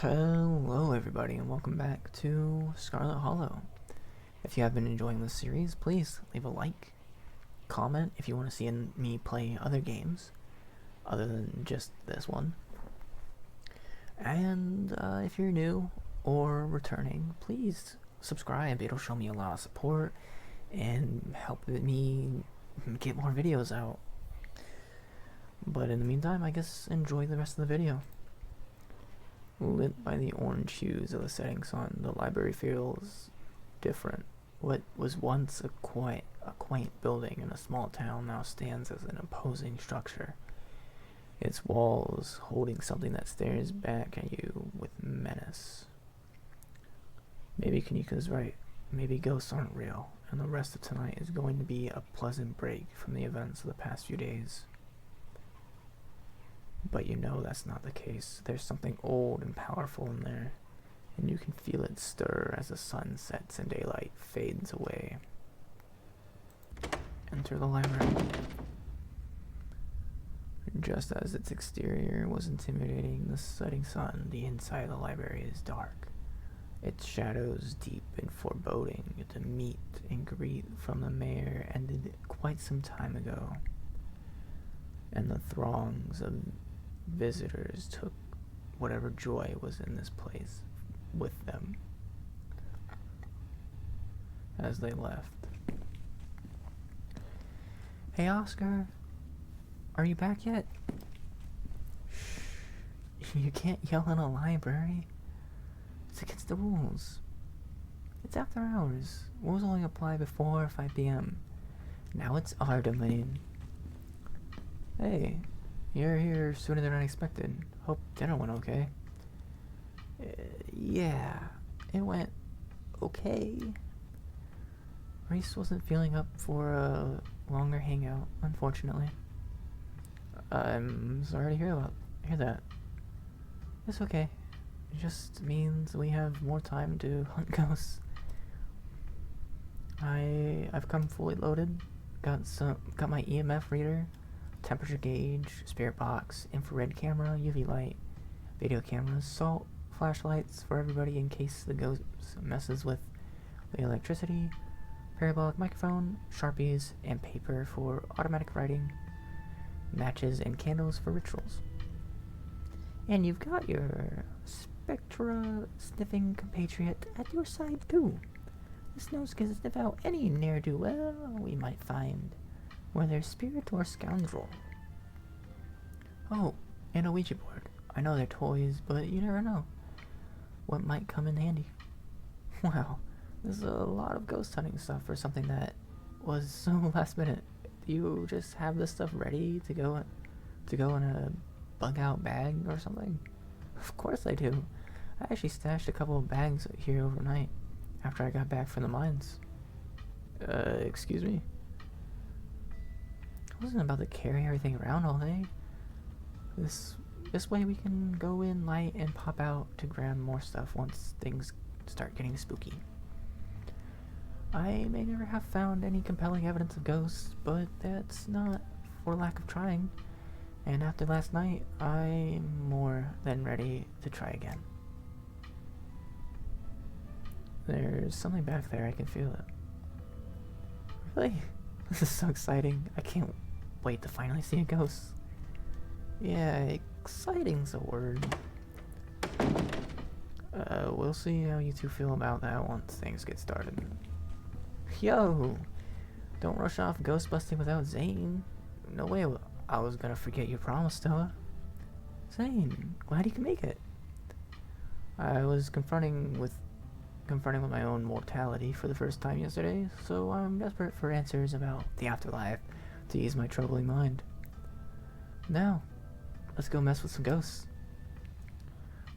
Hello everybody and welcome back to Scarlet Hollow. If you have been enjoying this series, please leave a like, comment if you want to see me play other games other than just this one. And if you're new or returning, please subscribe. It'll show me a lot of support and help me get more videos out. But in the meantime, I guess enjoy the rest of the video. Lit by the orange hues of the setting sun, the library feels different. What was once a quaint building in a small town now stands as an imposing structure. Its walls holding something that stares back at you with menace. Maybe Kanika's right. Maybe ghosts aren't real, and the rest of tonight is going to be a pleasant break from the events of the past few days. But you know that's not the case. There's something old and powerful in there, and you can feel it stir as the sun sets and daylight fades away. Enter the library. Just as its exterior was intimidating the setting sun, the inside of the library is dark. Its shadows deep and foreboding. The meet and greet from the mayor ended quite some time ago, and the throngs of visitors took whatever joy was in this place with them as they left. Hey Oscar, are you back yet? Shh, you can't yell in a library. It's against the rules. It's after hours. Rules only apply before 5 p.m. Now it's our domain. Hey, you're here sooner than I expected. Hope dinner went okay. Yeah, it went okay. Reese wasn't feeling up for a longer hangout, unfortunately. I'm sorry to hear that. It's okay. It just means we have more time to hunt ghosts. I've come fully loaded. Got my EMF reader, temperature gauge, spirit box, infrared camera, UV light, video cameras, salt, flashlights for everybody in case the ghost messes with the electricity, parabolic microphone, Sharpies, and paper for automatic writing, matches and candles for rituals. And you've got your spectra sniffing compatriot at your side too. This nose can sniff out any ne'er-do-well we might find, whether spirit or scoundrel. Oh, and a Ouija board. I know they're toys, but you never know what might come in handy. Wow, this is a lot of ghost hunting stuff for something that was so last minute. Do you just have this stuff ready to go in a bug out bag or something? Of course I do. I actually stashed a couple of bags here overnight after I got back from the mines. Excuse me? I wasn't about to carry everything around all day. This way we can go in light and pop out to grab more stuff once things start getting spooky. I may never have found any compelling evidence of ghosts, but that's not for lack of trying. And after last night, I'm more than ready to try again. There's something back there, I can feel it. Really? This is so exciting. I can't wait to finally see a ghost. Yeah, exciting's a word. We'll see how you two feel about that once things get started. Yo! Don't rush off ghost busting without Zane. No way I was gonna forget your promise, Toa. Zane, glad you can make it. I was confronting with my own mortality for the first time yesterday, so I'm desperate for answers about the afterlife to ease my troubling mind. Now, let's go mess with some ghosts.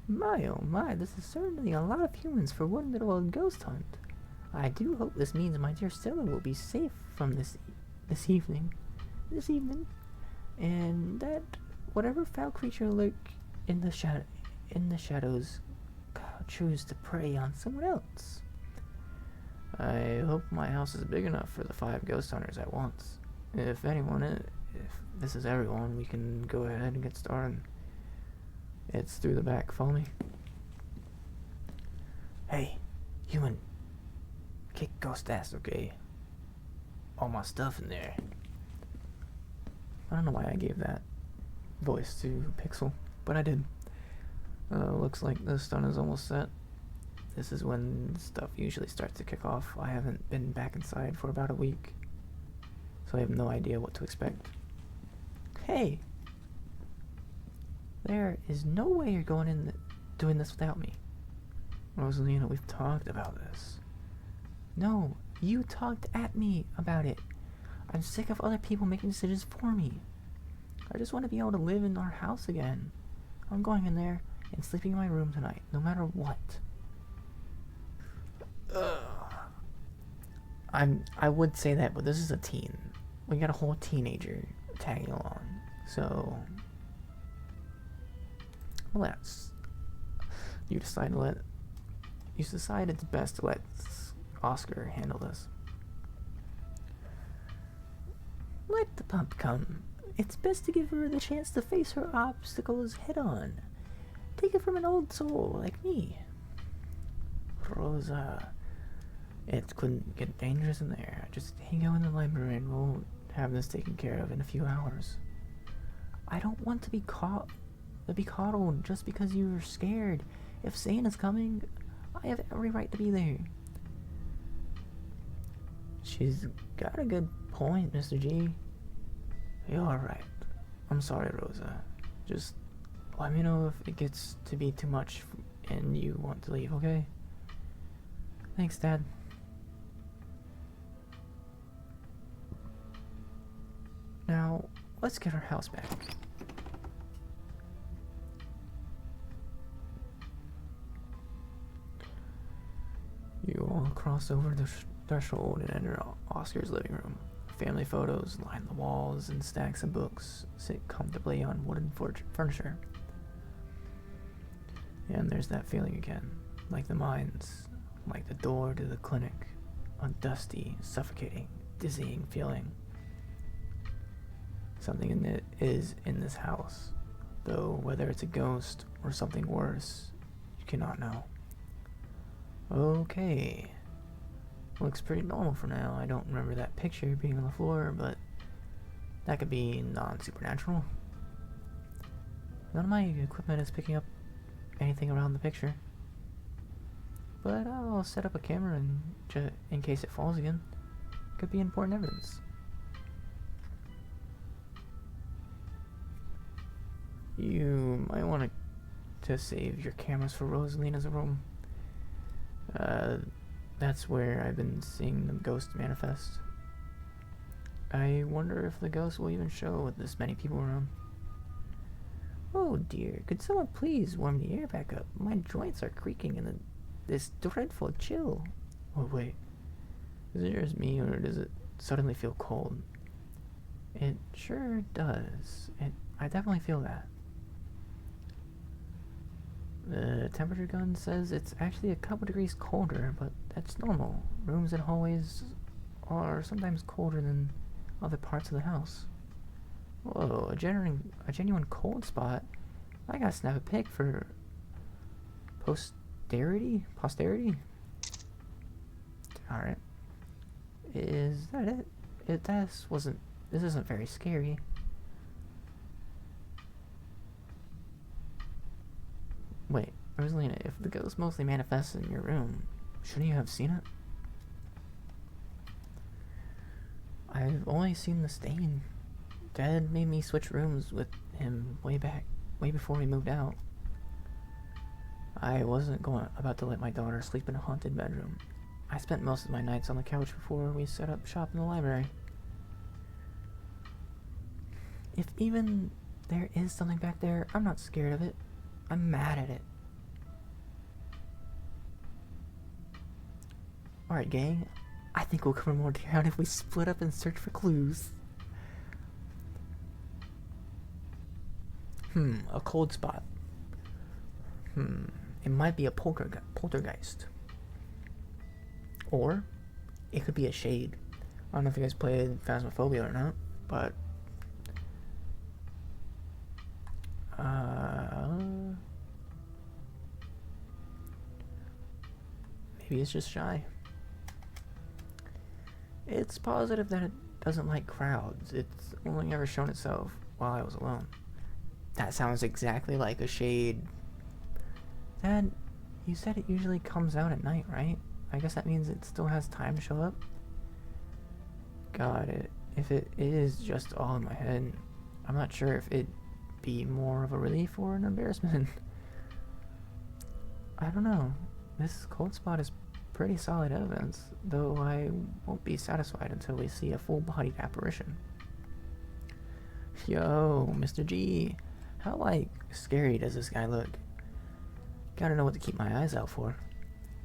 My oh my, this is certainly a lot of humans for one little old ghost hunt. I do hope this means my dear Stella will be safe from this evening, and that whatever foul creature lurk in the shadows choose to prey on someone else. I hope my house is big enough for the 5 ghost hunters at once. If this is everyone, we can go ahead and get started. It's through the back, follow me. Hey, human, kick ghost ass, okay? All my stuff in there. I don't know why I gave that voice to Pixel, but I did. Looks like the stun is almost set. This is when stuff usually starts to kick off. I haven't been back inside for about a week, so I have no idea what to expect. Hey! There is no way you're going in doing this without me. Rosalina, we've talked about this. No, you talked at me about it. I'm sick of other people making decisions for me. I just want to be able to live in our house again. I'm going in there and sleeping in my room tonight, no matter what. I would say that, but this is a teen. We got a whole teenager tagging along, so let's. You decided it's best to let Oscar handle this. Let the pup come. It's best to give her the chance to face her obstacles head on. Take it from an old soul like me. Rosa, it couldn't get dangerous in there. Just hang out in the library and we'll have this taken care of in a few hours. I don't want to be coddled just because you're scared. If Santa's coming, I have every right to be there. She's got a good point, Mr. G. You're alright. I'm sorry, Rosa. Just let me know if it gets to be too much and you want to leave, okay? Thanks, Dad. Now, let's get our house back. You all cross over the threshold and enter Oscar's living room. Family photos line the walls and stacks of books sit comfortably on wooden furniture. And there's that feeling again, like the mines, like the door to the clinic, a dusty, suffocating, dizzying feeling. Something is in this house, though whether it's a ghost or something worse, you cannot know. Okay. Looks pretty normal for now. I don't remember that picture being on the floor, but that could be non-supernatural. None of my equipment is picking up anything around the picture. But I'll set up a camera in case it falls again. Could be important evidence. You might want to save your cameras for Rosalina's room. That's where I've been seeing the ghost manifest. I wonder if the ghost will even show with this many people around. Oh dear, could someone please warm the air back up? My joints are creaking in this dreadful chill. Oh wait, is it just me or does it suddenly feel cold? It sure does. I definitely feel that. The temperature gun says it's actually a couple degrees colder, but that's normal. Rooms and hallways are sometimes colder than other parts of the house. Whoa, a genuine cold spot. I gotta snap a pic for posterity? Alright. Is that it? This isn't very scary. Wait, Rosalina, if the ghost mostly manifests in your room, shouldn't you have seen it? I've only seen the stain. Dad made me switch rooms with him way before we moved out. I wasn't about to let my daughter sleep in a haunted bedroom. I spent most of my nights on the couch before we set up shop in the library. If even there is something back there, I'm not scared of it. I'm mad at it. Alright, gang. I think we'll cover more ground if we split up and search for clues. A cold spot. It might be a poltergeist. Or, it could be a shade. I don't know if you guys played Phasmophobia or not, but Maybe it's just shy. It's positive that it doesn't like crowds. It's only ever shown itself while I was alone. That sounds exactly like a shade. Dad, you said it usually comes out at night, right? I guess that means it still has time to show up? Got it. If it is just all in my head, I'm not sure if it'd be more of a relief or an embarrassment. I don't know. This cold spot is pretty solid evidence, though I won't be satisfied until we see a full-bodied apparition. Yo, Mr. G, how, scary does this guy look? Gotta know what to keep my eyes out for.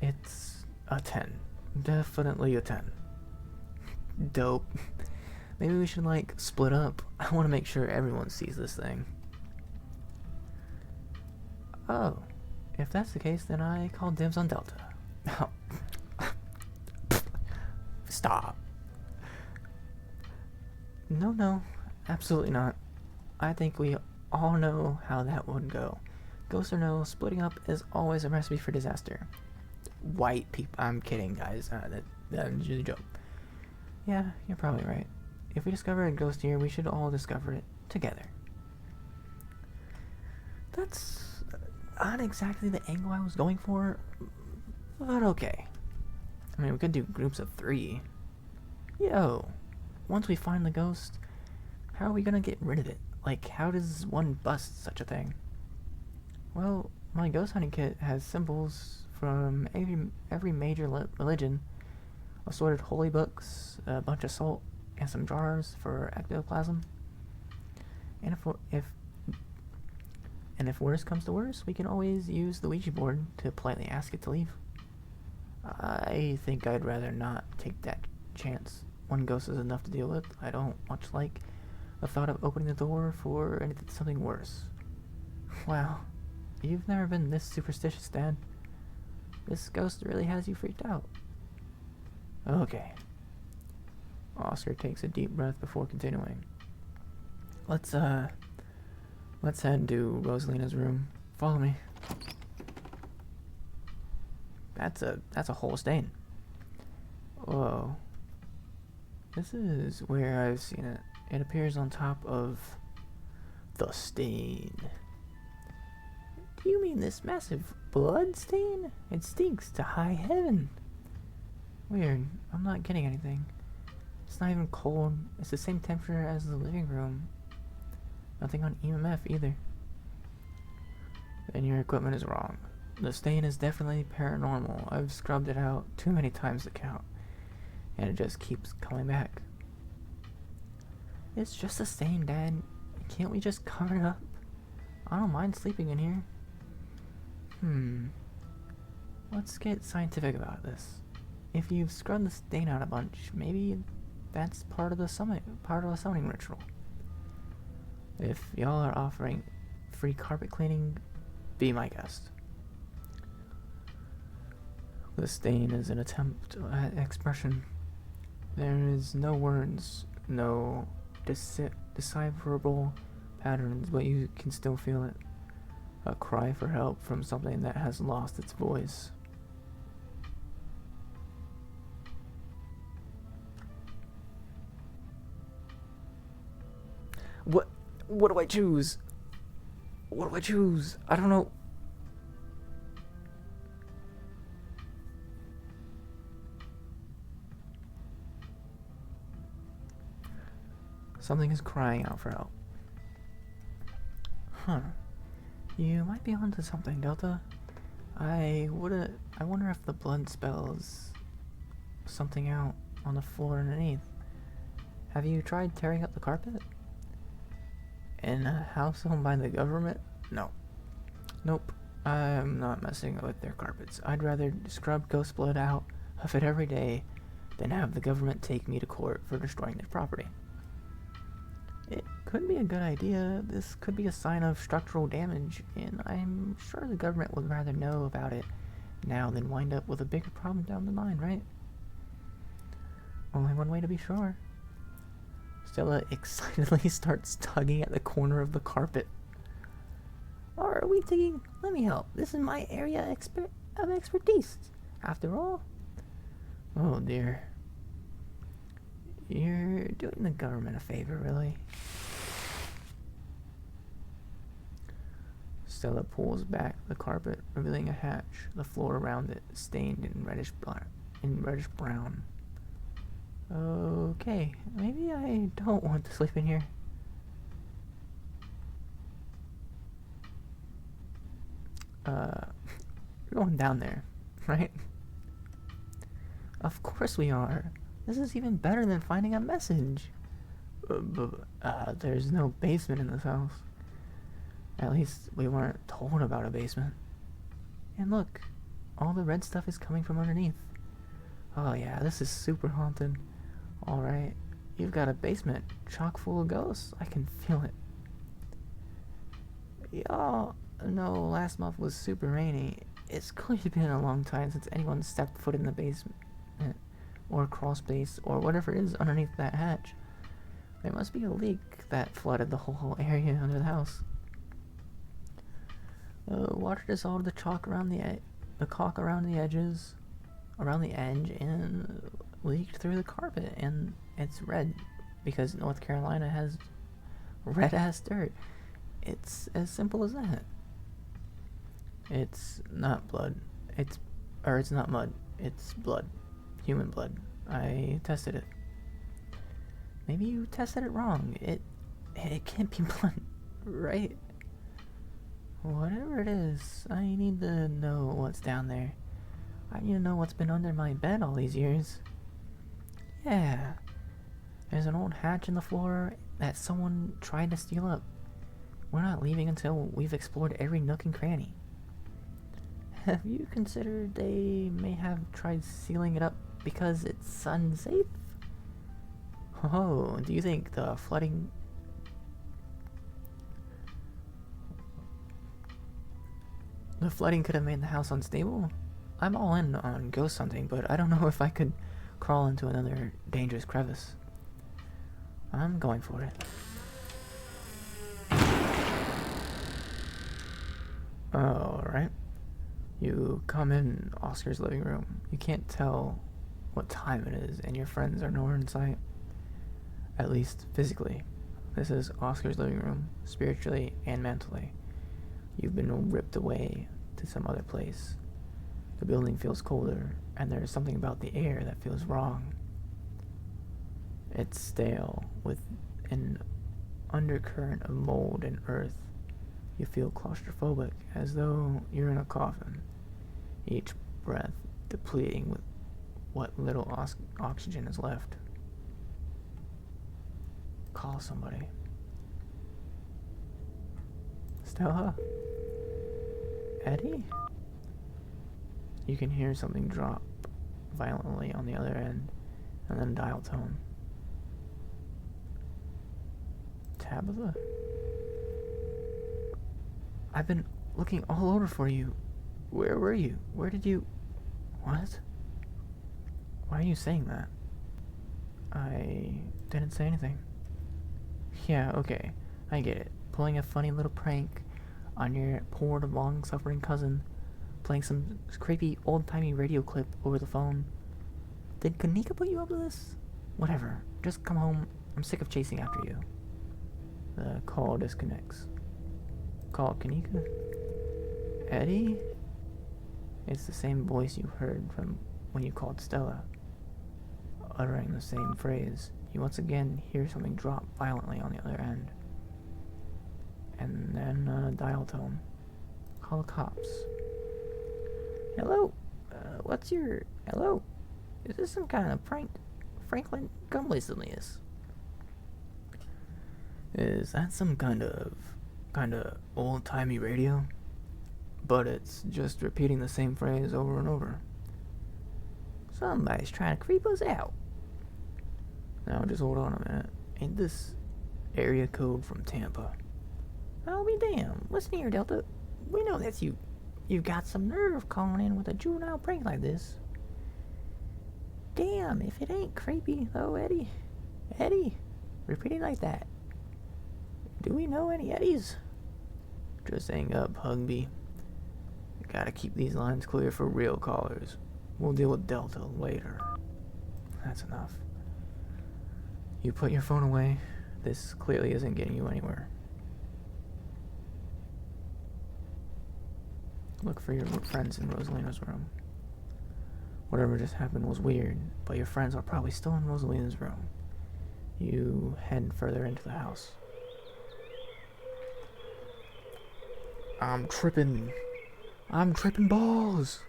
It's a 10. Definitely a 10. Dope. Maybe we should, split up. I want to make sure everyone sees this thing. Oh, if that's the case, then I call dibs on Delta. Stop. No, absolutely not. I think we all know how that would go. Ghost or no, splitting up is always a recipe for disaster. White people. I'm kidding, guys. That was just a joke. Yeah, you're probably right. If we discover a ghost here, we should all discover it together. That's not exactly the angle I was going for, but okay. I mean, we could do groups of 3. Yo, once we find the ghost, how are we gonna get rid of it? How does one bust such a thing? Well, my ghost hunting kit has symbols from every major religion, assorted holy books, a bunch of salt, and some jars for ectoplasm. And if worse comes to worse, we can always use the Ouija board to politely ask it to leave. I think I'd rather not take that chance. One ghost is enough to deal with. I don't much like the thought of opening the door for something worse. Wow, you've never been this superstitious, Dad. This ghost really has you freaked out. Okay. Oscar takes a deep breath before continuing. Let's head to Rosalina's room. Follow me. That's a whole stain. Whoa. This is where I've seen it. It appears on top of the stain. Do you mean this massive blood stain? It stinks to high heaven. Weird. I'm not getting anything. It's not even cold. It's the same temperature as the living room. Nothing on EMF either. Then your equipment is wrong. The stain is definitely paranormal. I've scrubbed it out too many times to count. And it just keeps coming back. It's just a stain, Dad. Can't we just cover it up? I don't mind sleeping in here. Let's get scientific about this. If you've scrubbed the stain out a bunch, maybe that's part of the summoning ritual. If y'all are offering free carpet cleaning, be my guest. The stain is an attempt at expression. There is no words, no decipherable patterns, but you can still feel it. A cry for help from something that has lost its voice. What do I choose? What do I choose? I don't know. Something is crying out for help. Huh. You might be onto something, Delta. I wonder if the blood spells something out on the floor underneath. Have you tried tearing up the carpet? In a house owned by the government? No. Nope. I'm not messing with their carpets. I'd rather scrub ghost blood out of it every day than have the government take me to court for destroying their property. It could be a good idea. This could be a sign of structural damage, and I'm sure the government would rather know about it now than wind up with a bigger problem down the line, right? Only one way to be sure. Stella excitedly starts tugging at the corner of the carpet. Are we digging? Let me help. This is my area of expertise. After all? Oh dear. You're doing the government a favor, really. Stella pulls back the carpet, revealing a hatch, the floor around it stained in reddish brown. Okay, maybe I don't want to sleep in here. We're going down there, right? Of course we are. This is even better than finding a message. There's no basement in this house. At least we weren't told about a basement. And look, all the red stuff is coming from underneath. Oh yeah, this is super haunted. Alright, you've got a basement chock full of ghosts. I can feel it. Y'all know last month was super rainy. It's clearly been a long time since anyone stepped foot in the basement. Or crawl space, or whatever is underneath that hatch. There must be a leak that flooded the whole area under the house. Water dissolved the chalk around the caulk around the edges, around the edge, and leaked through the carpet, and it's red because North Carolina has red-ass dirt. It's as simple as that. It's not blood. It's not mud. It's blood. Human blood. I tested it. Maybe you tested it wrong. It can't be blood, right? Whatever it is, I need to know what's down there. I need to know what's been under my bed all these years. Yeah. There's an old hatch in the floor that someone tried to steal up. We're not leaving until we've explored every nook and cranny. Have you considered they may have tried sealing it up because it's unsafe? Oh, do you think the flooding... The flooding could have made the house unstable? I'm all in on ghost hunting, but I don't know if I could crawl into another dangerous crevice. I'm going for it. Alright. You come in Oscar's living room. You can't tell what time it is, and your friends are nowhere in sight. At least physically. This is Oscar's living room, spiritually and mentally. You've been ripped away to some other place. The building feels colder, and there's something about the air that feels wrong. It's stale, with an undercurrent of mold and earth. You feel claustrophobic, as though you're in a coffin. Each breath depleting with what little oxygen is left. Call somebody. Stella? Eddie? You can hear something drop violently on the other end, and then dial tone. Tabitha? I've been looking all over for you. Where were you? Where did you... What? Why are you saying that? I didn't say anything. Yeah, okay. I get it. Pulling a funny little prank on your poor, long-suffering cousin. Playing some creepy, old-timey radio clip over the phone. Did Kanika put you up to this? Whatever. Just come home. I'm sick of chasing after you. The call disconnects. Call Kanika? Eddie? It's the same voice you heard from when you called Stella. Uttering the same phrase, you once again hear something drop violently on the other end. And then a dial tone. Call the cops. Hello? What's your... Hello? Is this some kind of prank? Franklin, come listen to this. Is that some kind of old-timey radio? But it's just repeating the same phrase over and over. Somebody's trying to creep us out. Now just hold on a minute. Ain't this area code from Tampa? I'll be damned. Listen here, Delta. We know that's you. You've got some nerve calling in with a juvenile prank like this. Damn, if it ain't creepy, though, Eddie. Eddie, repeating like that. Do we know any Eddies? Just hang up, Hugby. Gotta keep these lines clear for real callers. We'll deal with Delta later. That's enough. You put your phone away. This clearly isn't getting you anywhere. Look for your friends in Rosalina's room. Whatever just happened was weird, but your friends are probably still in Rosalina's room. You head further into the house. I'm tripping balls!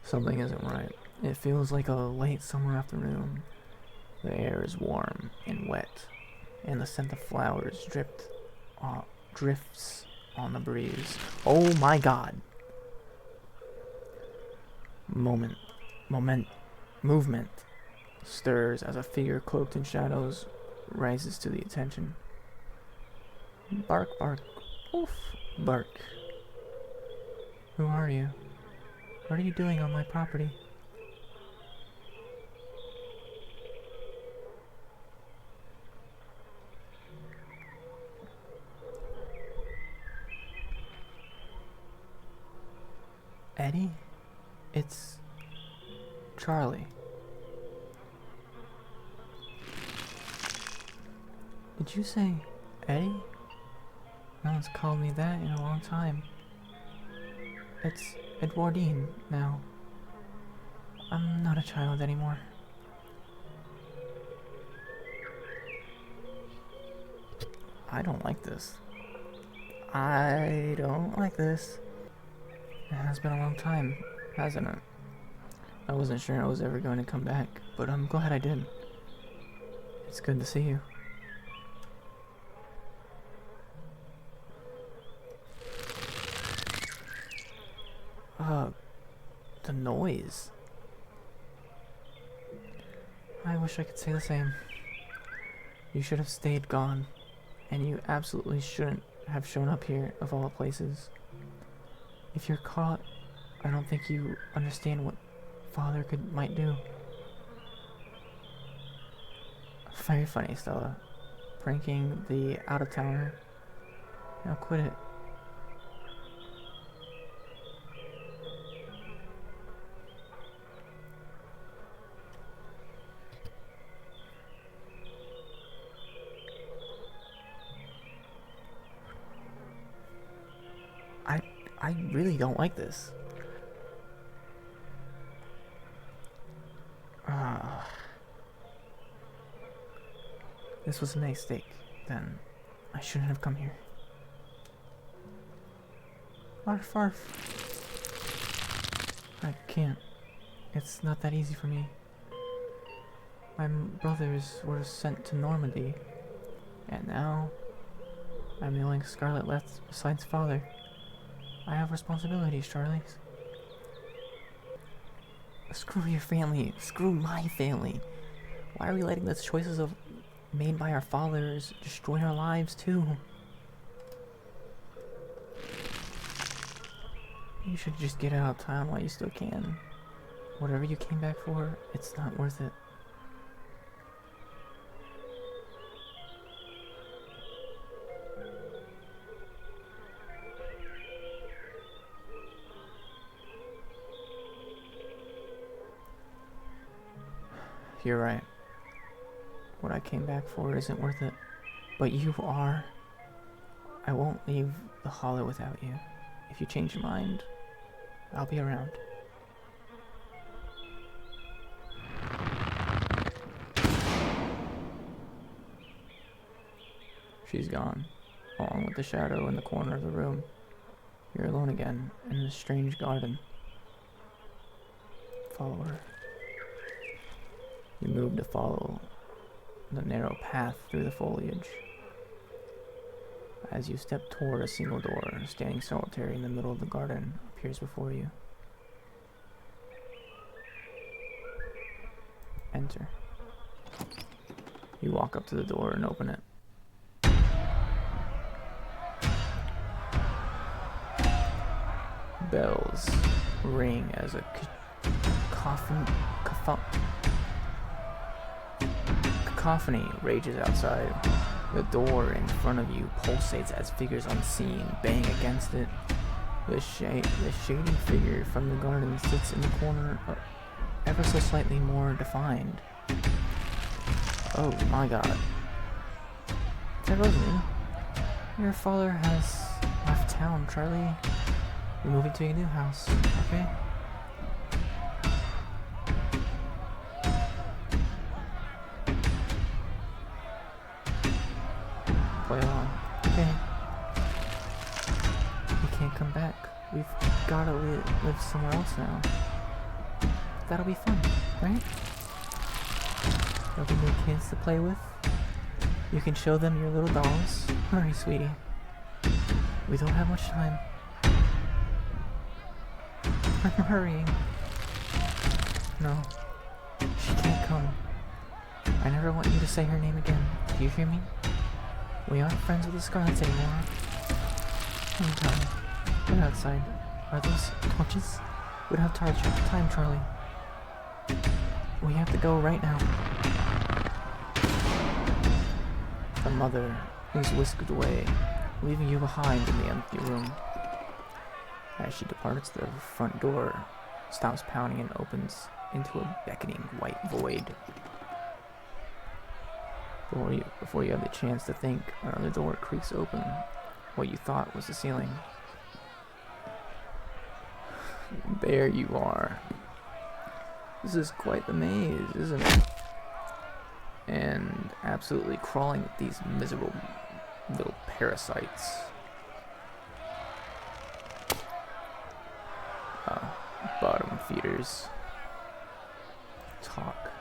Something isn't right. It feels like a late summer afternoon. The air is warm and wet, and the scent of flowers drifts on the breeze. Oh my god! Movement stirs as a figure cloaked in shadows rises to the attention. Bark, bark, oof, bark. Who are you? What are you doing on my property? Eddie? It's Charlie. Did you say Eddie? No one's called me that in a long time. It's Edwardine now. I'm not a child anymore. I don't like this. I don't like this. It has been a long time, hasn't it? I wasn't sure I was ever going to come back, but I'm glad I did. It's good to see you. The noise. I wish I could say the same. You should have stayed gone, and you absolutely shouldn't have shown up here of all places. If you're caught, I don't think you understand what Father might do. Very funny, Stella. Pranking the out-of-towner. Now quit it. I really don't like this. This was a mistake. Then I shouldn't have come here. Arf, arf. I can't. It's not that easy for me. My brothers were sent to Normandy, and now I'm the only Scarlet left besides Father. I have responsibilities, Charlie. Screw your family. Screw my family. Why are we letting the choices made by our fathers destroy our lives too? You should just get out of town while you still can. Whatever you came back for, it's not worth it. You're right. What I came back for isn't worth it. But you are. I won't leave the Hollow without you. If you change your mind, I'll be around. She's gone, along with the shadow in the corner of the room. You're alone again in this strange garden. Follow her. You move to follow the narrow path through the foliage. As you step toward a single door, standing solitary in the middle of the garden, appears before you. Enter. You walk up to the door and open it. Bells ring as a cacophony rages outside. The door in front of you pulsates as figures unseen bang against it. The shady figure from the garden sits in the corner, ever so slightly more defined. Oh my god. That wasn't you. Your father has left town, Charlie. We're moving to a new house, okay? Play along. Okay. We can't come back. We've gotta live somewhere else now. That'll be fun, right? There'll be new kids to play with. You can show them your little dolls. Hurry, sweetie. We don't have much time. I'm hurrying. No. She can't come. I never want you to say her name again. Do you hear me? We aren't friends with the Scarlets anymore. Time. We're outside. Are those torches? We don't have time, Charlie. We have to go right now. The mother is whisked away, leaving you behind in the empty room. As she departs, the front door stops pounding and opens into a beckoning white void. Before you have the chance to think, another door creaks open. What you thought was the ceiling. There you are. This is quite the maze, isn't it? And absolutely crawling with these miserable little parasites. Bottom feeders. Talk.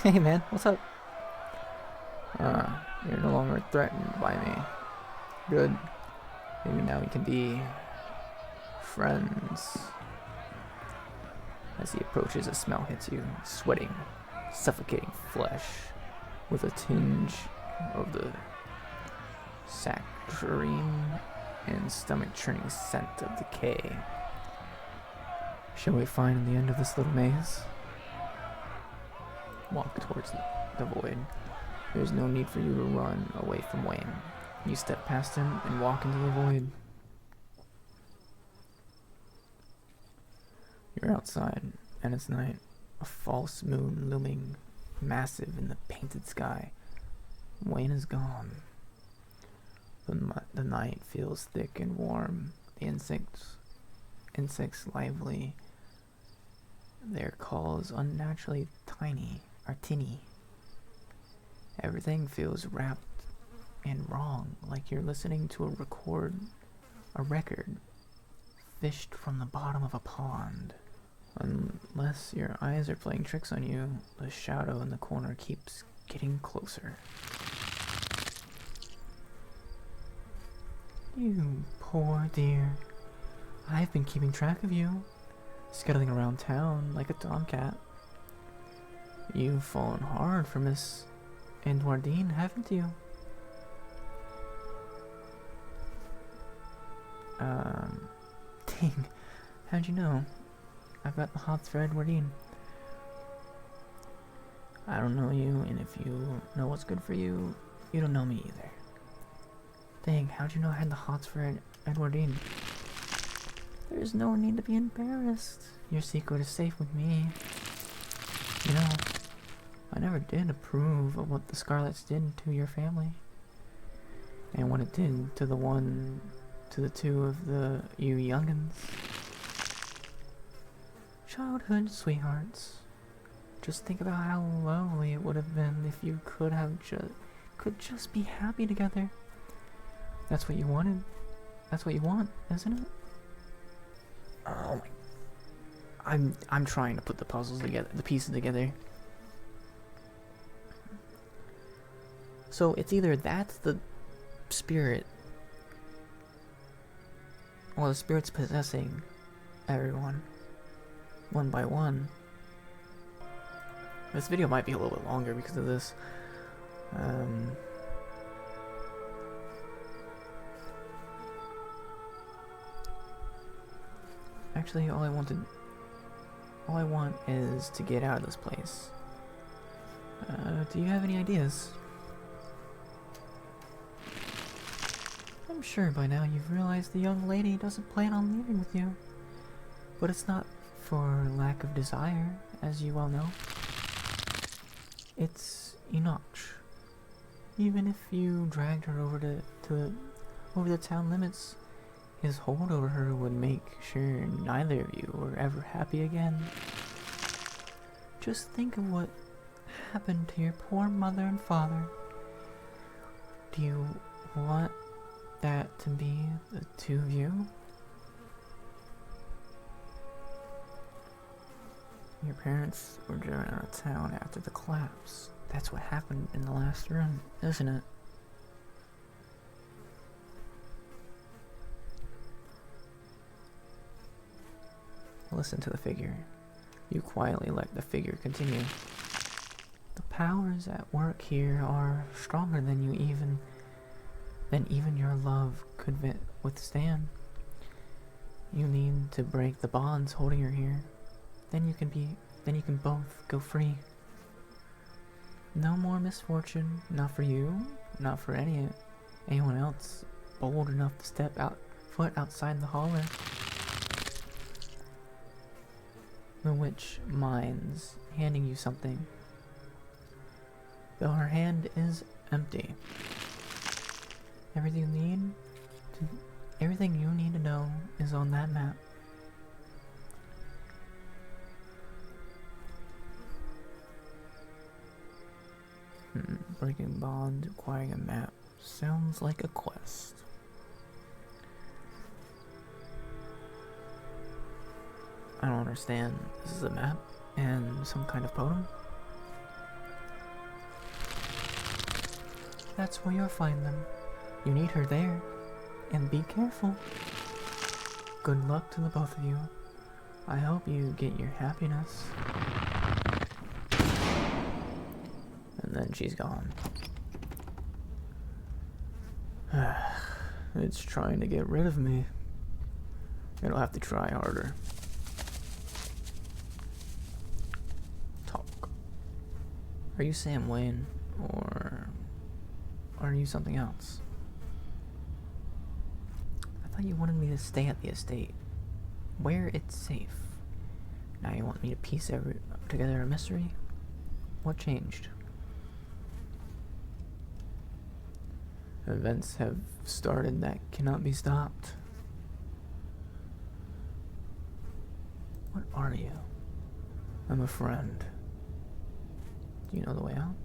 Hey man, what's up? You're no longer threatened by me. Good. Maybe now we can be friends. As he approaches, a smell hits you. Sweating, suffocating flesh with a tinge of the saccharine and stomach-churning scent of decay. Shall we find the end of this little maze? Walk towards the void. There's no need for you to run away from Wayne. You step past him and walk into the void. You're outside, and it's night. A false moon looming massive in the painted sky. Wayne is gone. The night feels thick and warm. The insects lively. Their calls unnaturally tiny, or tinny. Everything feels wrapped and wrong, like you're listening to a record fished from the bottom of a pond. Unless your eyes are playing tricks on you, the shadow in the corner keeps getting closer. You poor dear. I've been keeping track of you, scuttling around town like a tomcat. You've fallen hard for Miss Edwardine, haven't you? Dang, how'd you know? I've got the hots for Edwardine. I don't know you, and if you know what's good for you, you don't know me either. Dang, how'd you know I had the hots for Edwardine? There's no need to be embarrassed. Your secret is safe with me. You know, I never did approve of what the Scarlets did to your family. And what it did to the two of you youngins. Childhood sweethearts. Just think about how lovely it would have been if you could just be happy together. That's what you wanted. That's what you want, isn't it? Oh my. I'm trying to put the puzzles together, the pieces together. So it's either that's the spirit, or the spirit's possessing everyone, one by one. This video might be a little bit longer because of this. Actually, all I want is to get out of this place. Do you have any ideas? I'm sure by now you've realized the young lady doesn't plan on leaving with you. But it's not for lack of desire, as you well know. It's Enoch. Even if you dragged her over the town limits, his hold over her would make sure neither of you were ever happy again. Just think of what happened to your poor mother and father. Do you want that to be the two of you? Your parents were driven out of town after the collapse. That's what happened in the last room, isn't it? Listen to the figure. You quietly let the figure continue. The powers at work here are stronger than even your love could withstand. You need to break the bonds holding her here. Then you can both go free. No more misfortune, not for you, not for anyone else bold enough to step foot outside the holler. The witch minds handing you something, though her hand is empty. Everything you need to know is on that map. Breaking bonds, acquiring a map. Sounds like a quest. I don't understand. This is a map and some kind of totem? That's where you'll find them. You need her there. And be careful. Good luck to the both of you. I hope you get your happiness. And then she's gone. It's trying to get rid of me. It'll have to try harder. Talk. Are you Sam Wayne, or are you something else? I thought you wanted me to stay at the estate, where it's safe. Now you want me to piece together a mystery? What changed? Events have started that cannot be stopped. What are you? I'm a friend. Do you know the way out?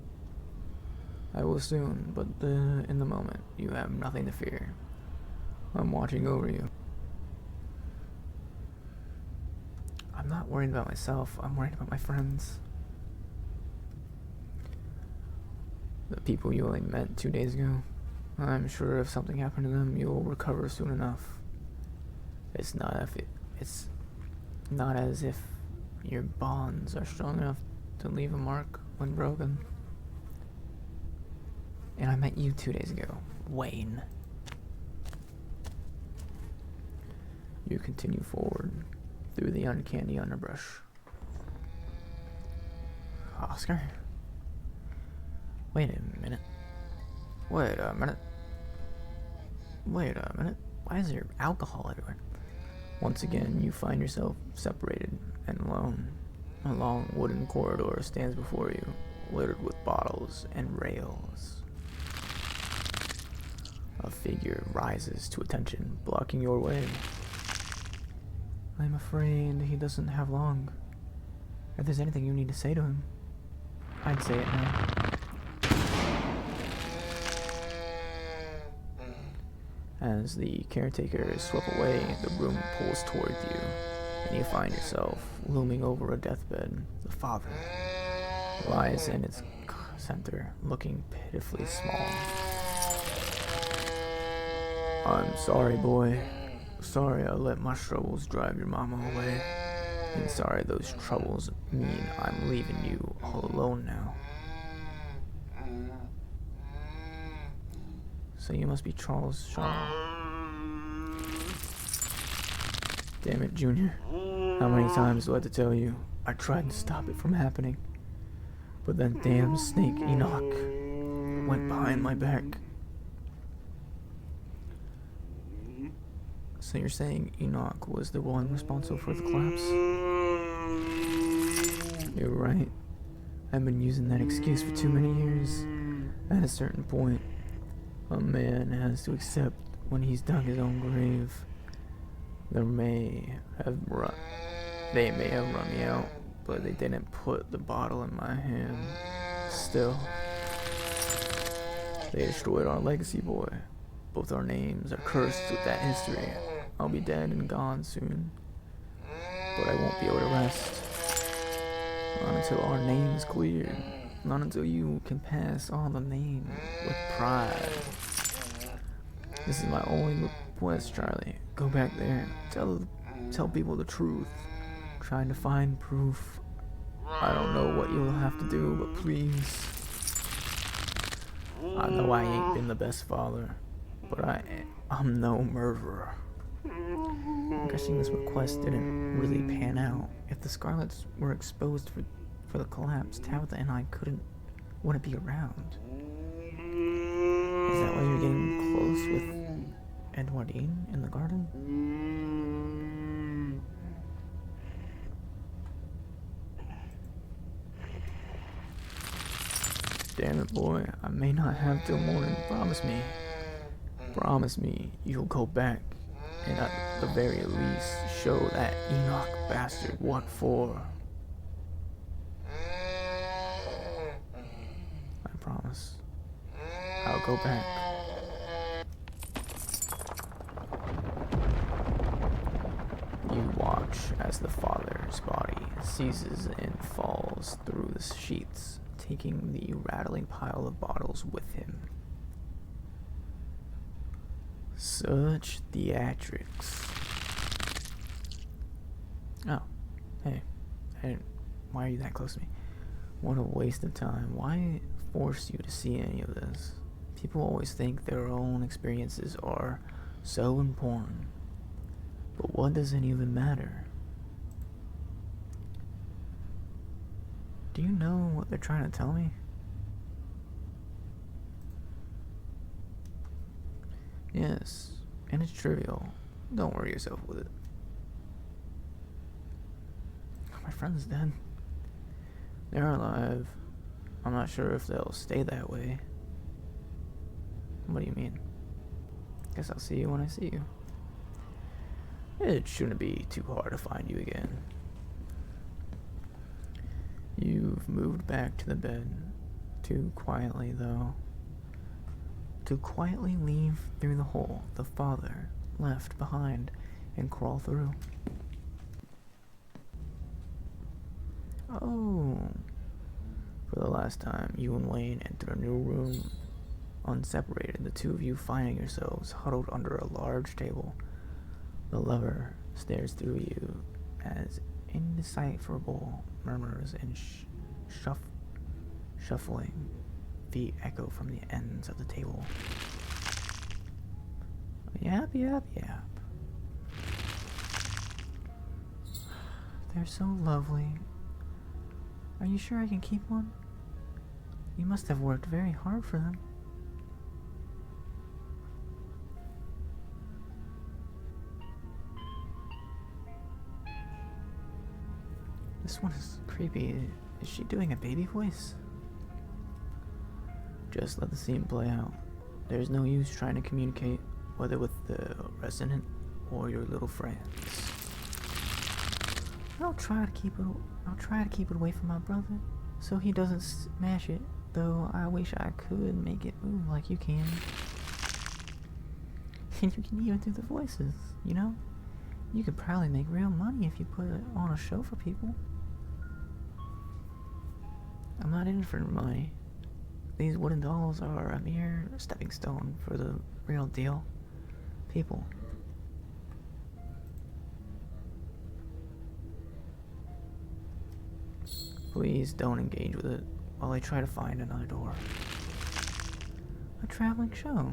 I will soon, but in the moment, you have nothing to fear. I'm watching over you. I'm not worried about myself, I'm worried about my friends. The people you only met 2 days ago. I'm sure if something happened to them, you'll recover soon enough. It's not as if your bonds are strong enough to leave a mark when broken. And I met you 2 days ago, Wayne. You continue forward through the uncanny underbrush. Oscar? Wait a minute. Why is there alcohol everywhere? Once again, you find yourself separated and alone. A long wooden corridor stands before you, littered with bottles and rails. A figure rises to attention, blocking your way. I'm afraid he doesn't have long. If there's anything you need to say to him, I'd say it now. As the caretaker is swept away, the room pulls towards you, and you find yourself looming over a deathbed. The father lies in its center, looking pitifully small. I'm sorry, boy. Sorry I let my troubles drive your mama away. And sorry those troubles mean I'm leaving you all alone now. So you must be Charles Shaw. Damn it, Junior. How many times do I have to tell you? I tried to stop it from happening. But that damn snake Enoch went behind my back. So you're saying Enoch was the one responsible for the collapse? You're right. I've been using that excuse for too many years. At a certain point, a man has to accept when he's dug his own grave. They may have run me out, but they didn't put the bottle in my hand. Still, they destroyed our legacy, boy. Both our names are cursed with that history. I'll be dead and gone soon, but I won't be able to rest. Not until our name is cleared. Not until you can pass on the name with pride. This is my only request, Charlie. Go back there. Tell people the truth. Trying to find proof. I don't know what you'll have to do, but please. I know I ain't been the best father, but I'm no murderer. I'm guessing this request didn't really pan out. If the Scarlets were exposed for the collapse, Tabitha and I wouldn't be around. Is that why you're getting close with Edwardine in the garden? Damn it, boy. I may not have till morning. Promise me. Promise me you'll go back and at the very least show that Enoch bastard what for. I promise. I'll go back. You watch as the father's body seizes and falls through the sheets, taking the rattling pile of bottles with him. Such theatrics. Oh, hey, why are you that close to me? What a waste of time. Why force you to see any of this? People always think their own experiences are so important. But what does it even matter? Do you know what they're trying to tell me? Yes, and it's trivial. Don't worry yourself with it. My friend's dead. They're alive. I'm not sure if they'll stay that way. What do you mean? Guess I'll see you when I see you. It shouldn't be too hard to find you again. You've moved back to the bed. Too quietly, though. To quietly leave through the hole the father left behind and crawl through. Oh. For the last time, you and Wayne enter a new room. Unseparated, the two of you finding yourselves huddled under a large table. The lover stares through you as indecipherable murmurs and shuffling feet echo from the ends of the table. Yap, yap, yap. They're so lovely. Are you sure I can keep one? You must have worked very hard for them. This one is creepy. Is she doing a baby voice? Just let the scene play out. There's no use trying to communicate, whether with the resident or your little friends. I'll try to keep it away from my brother, so he doesn't smash it. Though I wish I could make it move like you can. And you can even do the voices, you know? You could probably make real money if you put it on a show for people. I'm not in it for money. These wooden dolls are a mere stepping stone for the real deal. People. Please don't engage with it while I try to find another door. A traveling show.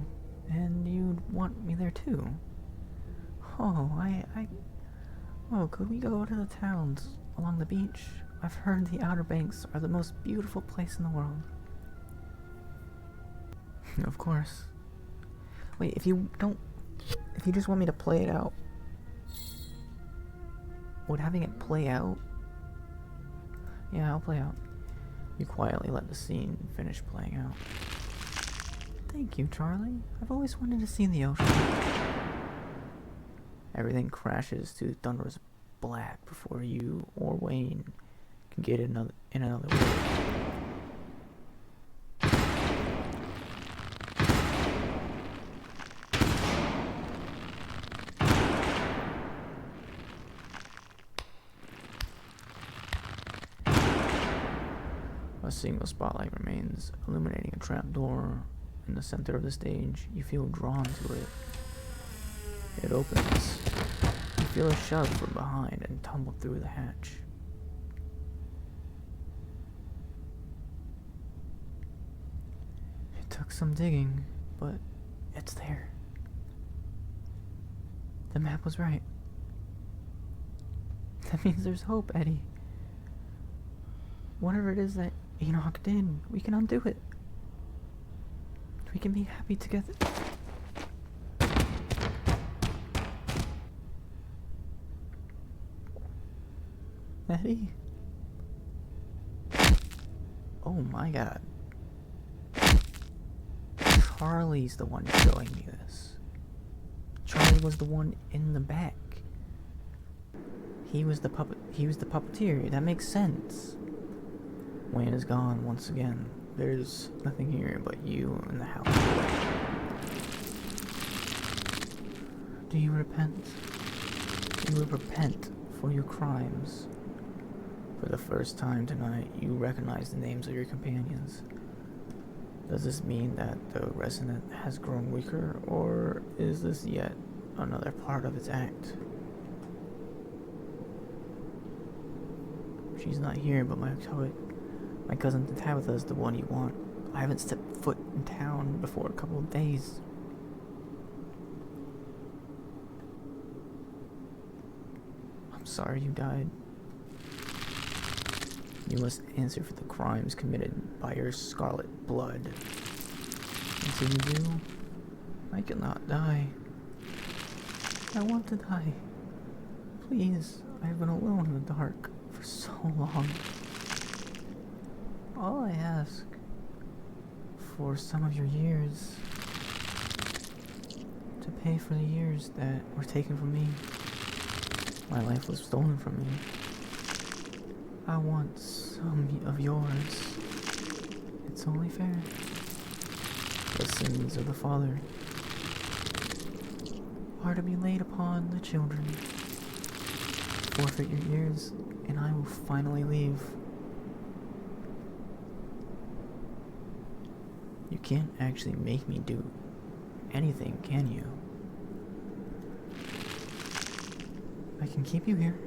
And you'd want me there too. Oh, Oh, could we go to the towns along the beach? I've heard the Outer Banks are the most beautiful place in the world. Of course. Wait, if you just want me to play it out Would having it play out? Yeah, I'll play out. You quietly let the scene finish playing out. Thank you, Charlie. I've always wanted to see the ocean. Everything crashes to thunderous black before you or Wayne can get in another word. A single spotlight remains, illuminating a trapdoor in the center of the stage. You feel drawn to it. It opens. You feel a shove from behind and tumble through the hatch. It took some digging, but it's there. The map was right. That means there's hope, Eddie. Whatever it is that Enoch did, we can undo it. We can be happy together. Eddie? Oh my god. Charlie's the one showing me this. Charlie was the one in the back. He was the puppeteer. That makes sense. Wayne is gone once again. There's nothing here but you and the house. Do you repent? You will repent for your crimes. For the first time tonight, you recognize the names of your companions. Does this mean that the resident has grown weaker, or is this yet another part of its act? She's not here, but my cousin Tabitha is the one you want. I haven't stepped foot in town before a couple of days. I'm sorry you died. You must answer for the crimes committed by your Scarlet blood. Until you do, I cannot die. I want to die. Please, I have been alone in the dark for so long. All I ask for some of your years, to pay for the years that were taken from me. My life was stolen from me. I want some of yours. It's only fair. The sins of the father are to be laid upon the children. Forfeit your years, and I will finally leave. You can't actually make me do anything, can you? I can keep you here.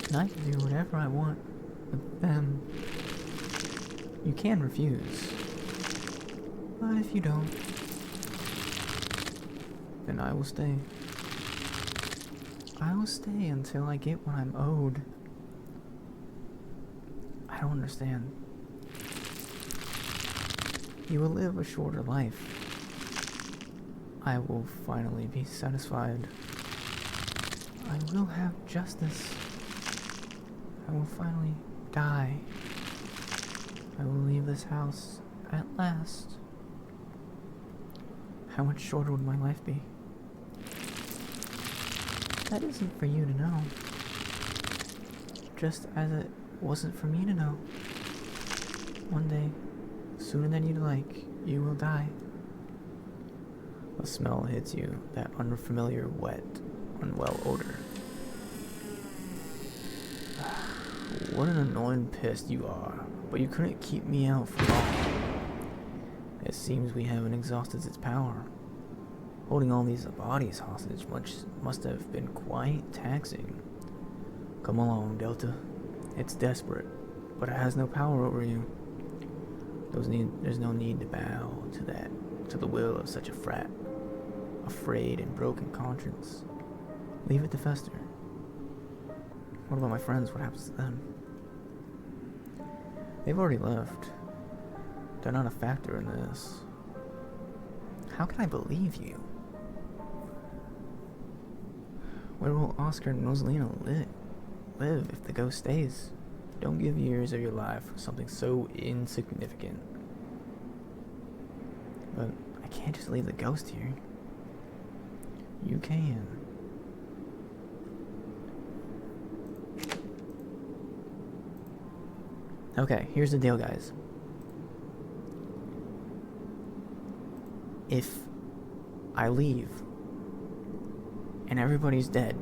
And I can do whatever I want with them. You can refuse. But if you don't, then I will stay. I will stay until I get what I'm owed. I don't understand. You will live a shorter life. I will finally be satisfied. I will have justice. I will finally die. I will leave this house at last. How much shorter would my life be? That isn't for you to know. Just as it wasn't for me to know. One day, sooner than you'd like, you will die. A smell hits you, that unfamiliar, wet, unwell odor. What an annoying pest you are, but you couldn't keep me out for long. It seems we haven't exhausted its power. Holding all these bodies hostage must have been quite taxing. Come along, Delta. It's desperate, but it has no power over you. There's no need to bow to the will of such a afraid and broken conscience. Leave it to fester. What about my friends? What happens to them? They've already left. They're not a factor in this. How can I believe you? Where will Oscar and Rosalina live if the ghost stays? Don't give years of your life for something so insignificant. But I can't just leave the ghost here. You can. Okay, here's the deal, guys. If I leave and everybody's dead,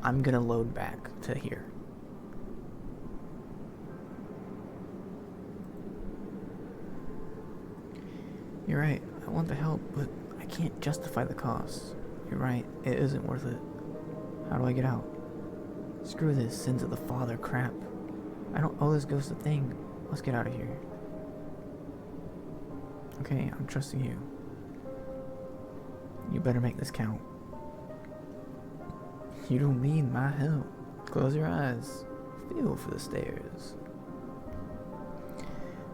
I'm gonna load back to here. You're right, I want the help, but I can't justify the cost. You're right, it isn't worth it. How do I get out? Screw this sins of the father crap. I don't owe this ghost a thing. Let's get out of here. Okay, I'm trusting you. You better make this count. You don't need my help. Close your eyes. Feel for the stairs.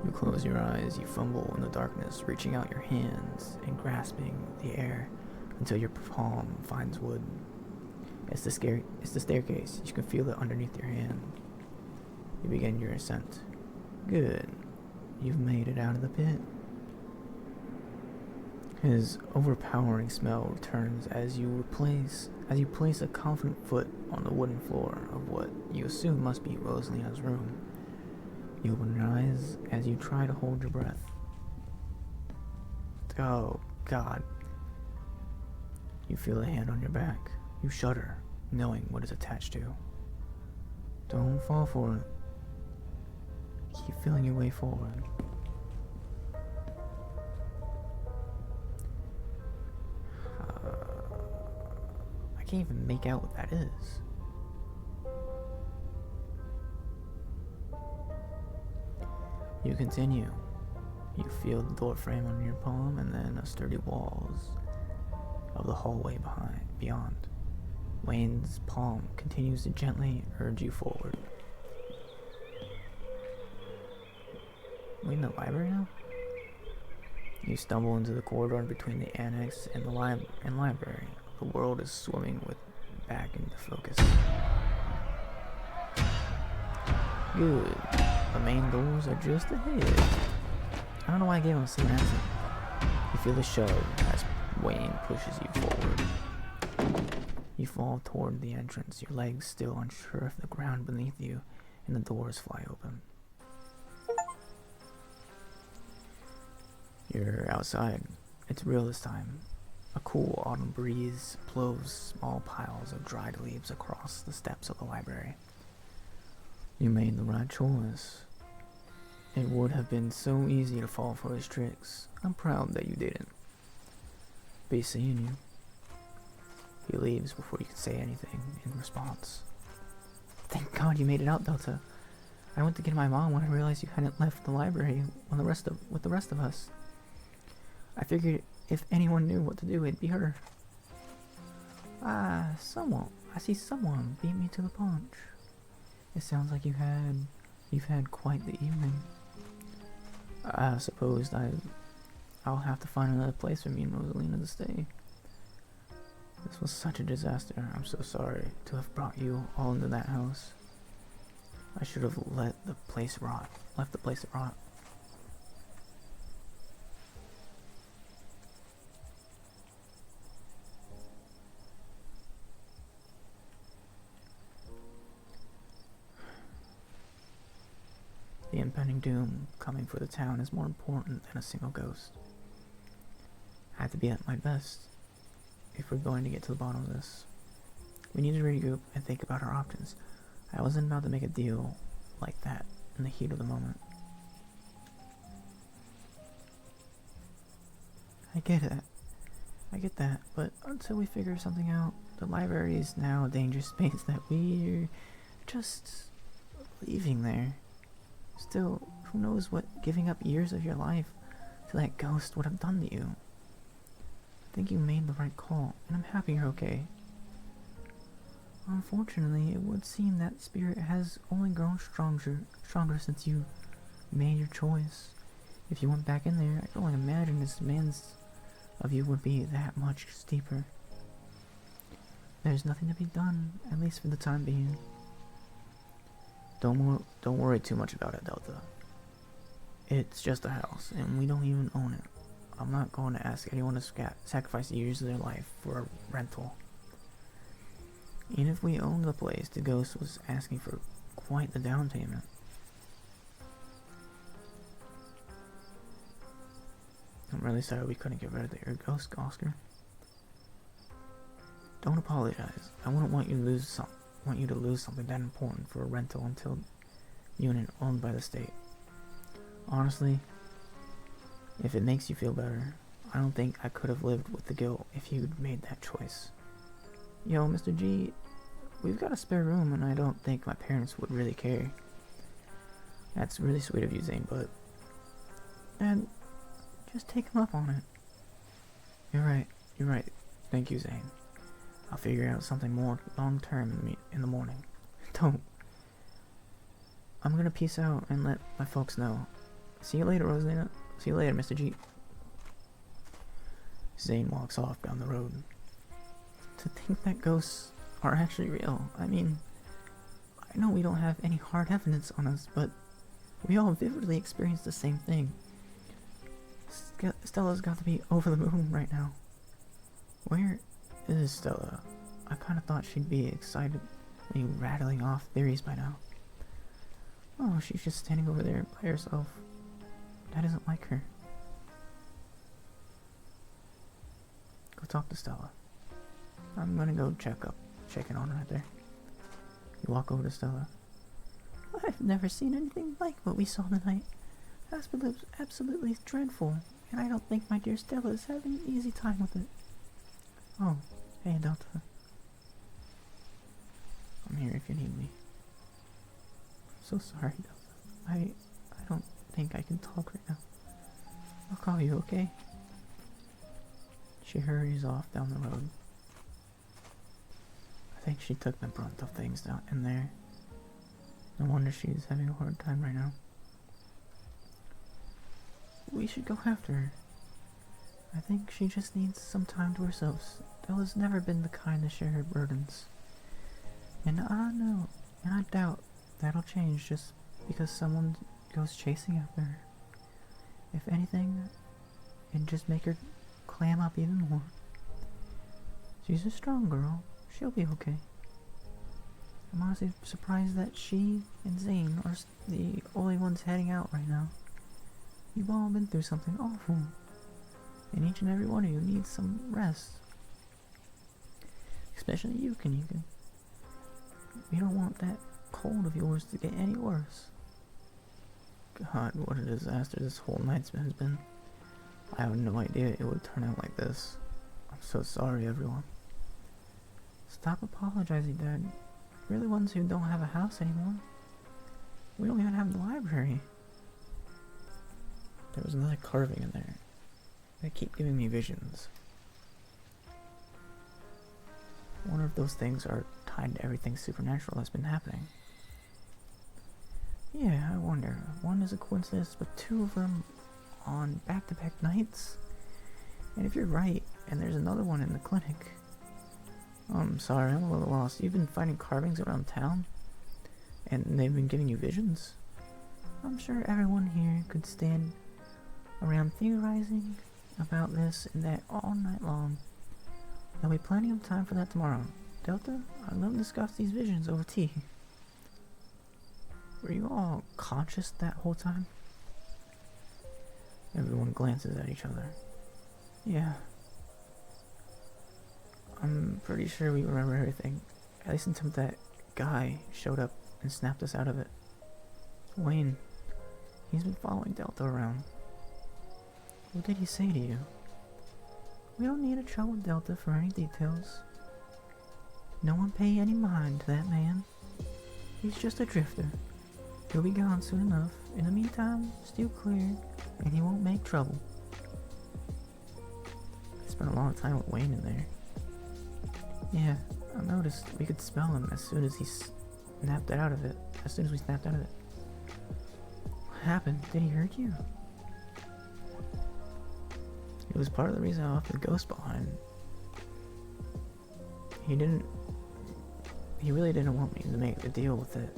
You close your eyes, you fumble in the darkness, reaching out your hands and grasping the air until your palm finds wood. It's the staircase. You can feel it underneath your hand. You begin your ascent. Good. You've made it out of the pit. His overpowering smell returns as you place a confident foot on the wooden floor of what you assume must be Rosalina's room. You open your eyes as you try to hold your breath. Oh, God. You feel a hand on your back. You shudder, knowing what is attached to. Don't fall for it. Keep feeling your way forward. I can't even make out what that is. You continue. You feel the door frame on your palm and then the sturdy walls of the hallway beyond. Wayne's palm continues to gently urge you forward. We in the library now? You stumble into the corridor between the annex and the library. The world is swimming back into focus. Good. The main doors are just ahead. I don't know why I gave him a southern accent. You feel the shove as Wayne pushes you forward. You fall toward the entrance, your legs still unsure of the ground beneath you, and the doors fly open. You're outside. It's real this time. A cool autumn breeze blows small piles of dried leaves across the steps of the library. You made the right choice. It would have been so easy to fall for his tricks. I'm proud that you didn't. Be seeing you. He leaves before you can say anything in response. Thank God you made it out, Delta. I went to get my mom when I realized you hadn't left the library with the rest of us. I figured if anyone knew what to do, it'd be her. I see someone beat me to the punch. It sounds like you've had quite the evening. I suppose I'll have to find another place for me and Rosalina to stay. This was such a disaster. I'm so sorry to have brought you all into that house. I should have left the place rot. The impending doom coming for the town is more important than a single ghost. I have to be at my best if we're going to get to the bottom of this. We need to regroup and think about our options. I wasn't about to make a deal like that in the heat of the moment. I get that, but until we figure something out, the library is now a dangerous space that we're just leaving there. Still, who knows what giving up years of your life to that ghost would have done to you. I think you made the right call, and I'm happy you're okay. Unfortunately, it would seem that spirit has only grown stronger since you made your choice. If you went back in there, I can only imagine its demands of you would be that much steeper. There's nothing to be done, at least for the time being. Don't worry too much about it, Delta. It's just a house, and we don't even own it. I'm not going to ask anyone to sacrifice years of their life for a rental. Even if we owned the place, the ghost was asking for quite the down payment. I'm really sorry we couldn't get rid of your ghost, Oscar. Don't apologize. I wouldn't want you to lose something that important for a rental until unit owned by the state. Honestly, if it makes you feel better, I don't think I could have lived with the guilt if you'd made that choice. Yo, Mr. G, we've got a spare room and I don't think my parents would really care. That's really sweet of you, Zane, but... And just take him up on it. You're right. Thank you, Zane. I'll figure out something more long-term in the morning. Don't. I'm gonna peace out and let my folks know. See you later, Rosalina. See you later, Mr. G. Zane walks off down the road. To think that ghosts are actually real. I mean, I know we don't have any hard evidence on us, but we all vividly experienced the same thing. Stella's got to be over the moon right now. Where is Stella? I kind of thought she'd be excitedly rattling off theories by now. Oh, she's just standing over there by herself. That isn't like her. Go talk to Stella. I'm gonna go check in on her right there. You walk over to Stella. I've never seen anything like what we saw tonight. Absolutely dreadful, and I don't think my dear Stella is having an easy time with it. Oh, hey Delta. I'm here if you need me. I'm so sorry, Delta. I don't think I can talk right now. I'll call you, okay? She hurries off down the road. I think she took the brunt of things down in there. No wonder she's having a hard time right now. We should go after her. I think she just needs some time to herself. Stella's never been the kind to share her burdens. And I doubt that'll change just because someone goes chasing after her. If anything, it'd just make her clam up even more. She's a strong girl. She'll be okay. I'm honestly surprised that she and Zane are the only ones heading out right now. You've all been through something awful, and each and every one of you needs some rest. Especially you, Kanika. We don't want that cold of yours to get any worse. God, what a disaster this whole night has been. I had no idea it would turn out like this. I'm so sorry, everyone. Stop apologizing, Dad. We're the ones who don't have a house anymore. We don't even have the library. There was another carving in there. They keep giving me visions. I wonder if those things are tied to everything supernatural that's been happening. Yeah, I wonder. One is a coincidence, but two of them on back-to-back nights? And if you're right, and there's another one in the clinic... I'm sorry, I'm a little lost. You've been finding carvings around town? And they've been giving you visions? I'm sure everyone here could stand around theorizing about this and that all night long. There'll be plenty of time for that tomorrow. Delta, I'd love to discuss these visions over tea. Were you all conscious that whole time? Everyone glances at each other. Yeah. I'm pretty sure we remember everything. At least until that guy showed up and snapped us out of it. Wayne. He's been following Delta around. What did he say to you? We don't need to trouble Delta for any details. No one pay any mind to that man. He's just a drifter. He'll be gone soon enough. In the meantime, steer clear, and he won't make trouble. I spent a lot of time with Wayne in there. Yeah, I noticed we could smell him as soon as he snapped out of it. As soon as we snapped out of it. What happened? Did he hurt you? It was part of the reason I left the ghost behind. He really didn't want me to make the deal with it.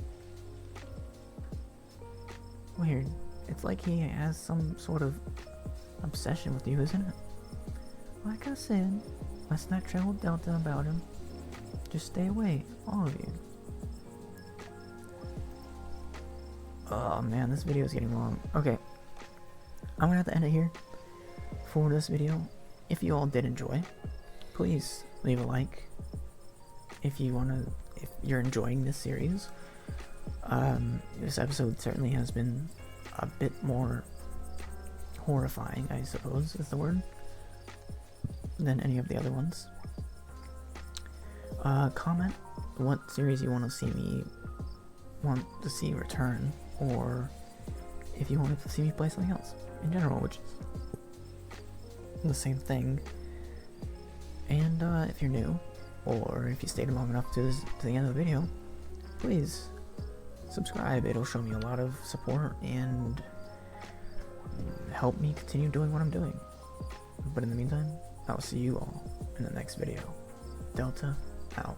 Weird. It's like he has some sort of obsession with you, isn't it? Like I said, let's not tell Delta about him. Just stay away, all of you. Oh man, this video is getting long. Okay, I'm gonna have to end it here for this video. If you all did enjoy, please leave a like. If you're enjoying this series, this episode certainly has been a bit more horrifying, I suppose is the word, than any of the other ones. Comment what series you want to see return, or if you wanted to see me play something else in general, which is the same thing. And if you're new, or if you stayed long enough to the end of the video, please subscribe. It'll show me a lot of support and help me continue doing what I'm doing. But in the meantime, I'll see you all in the next video. Delta out.